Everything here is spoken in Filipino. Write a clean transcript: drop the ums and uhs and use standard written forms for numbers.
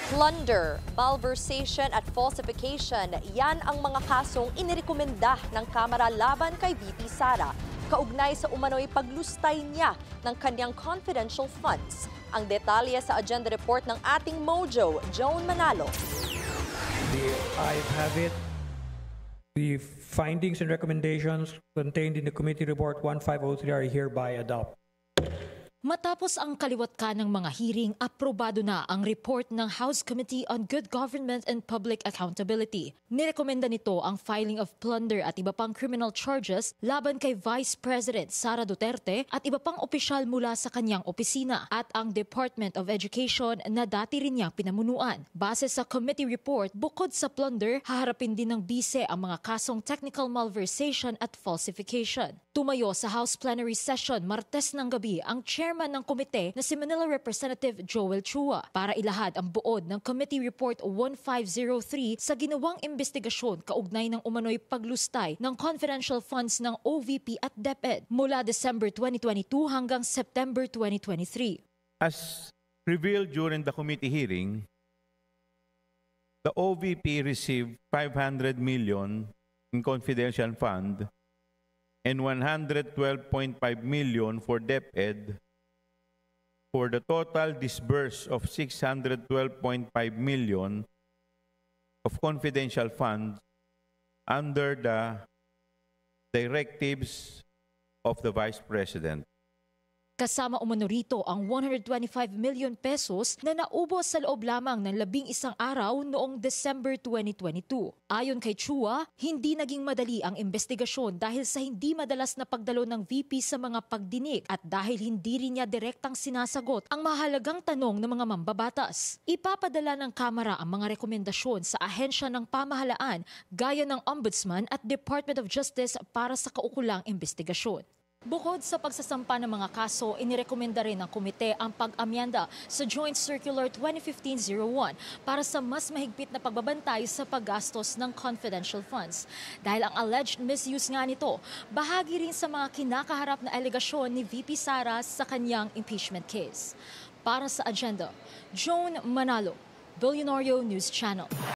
Plunder, malversation at falsification, yan ang mga kasong inirekomenda ng Kamara laban kay VP Sara, kaugnay sa umano'y paglustay niya ng kanyang confidential funds. Ang detalye sa agenda report ng ating Mojo, Joan Manalo. I have it. The findings and recommendations contained in the committee report 1503 are hereby adopted. Matapos ang kaliwat ng mga hearing, aprobado na ang report ng House Committee on Good Government and Public Accountability. Nirekomenda nito ang filing of plunder at iba pang criminal charges laban kay Vice President Sara Duterte at iba pang opisyal mula sa kanyang opisina at ang Department of Education na dati rin niyang pinamunuan. Base sa committee report, bukod sa plunder, haharapin din ng bise ang mga kasong technical malversation at falsification. Tumayo sa House Plenary Session Martes ng gabi ang chairman ng komite na si Manila Representative Joel Chua para ilahad ang buod ng Committee Report 1503 sa ginawang investigasyon kaugnay ng umano'y paglustay ng confidential funds ng OVP at DepEd mula December 2022 hanggang September 2023. As revealed during the committee hearing, the OVP received 500 million in confidential fund and 112.5 million for DepEd for the total disbursed of 612.5 million of confidential funds under the directives of the Vice President. Kasama umano rito ang 125 million pesos na naubos sa loob lamang ng 11 araw noong December 2022. Ayon kay Chua, hindi naging madali ang investigasyon dahil sa hindi madalas na pagdalo ng VP sa mga pagdinig at dahil hindi rin niya direktang sinasagot ang mahalagang tanong ng mga mambabatas. Ipapadala ng Kamara ang mga rekomendasyon sa ahensya ng pamahalaan gaya ng Ombudsman at Department of Justice para sa kaukulang investigasyon. Bukod sa pagsasampa ng mga kaso, inirekomenda rin ng komite ang pag-amyenda sa Joint Circular 2015-01 para sa mas mahigpit na pagbabantay sa paggastos ng confidential funds. Dahil ang alleged misuse nga nito, bahagi rin sa mga kinakaharap na alegasyon ni VP Sara sa kanyang impeachment case. Para sa agenda, Joan Manalo, Billionario News Channel.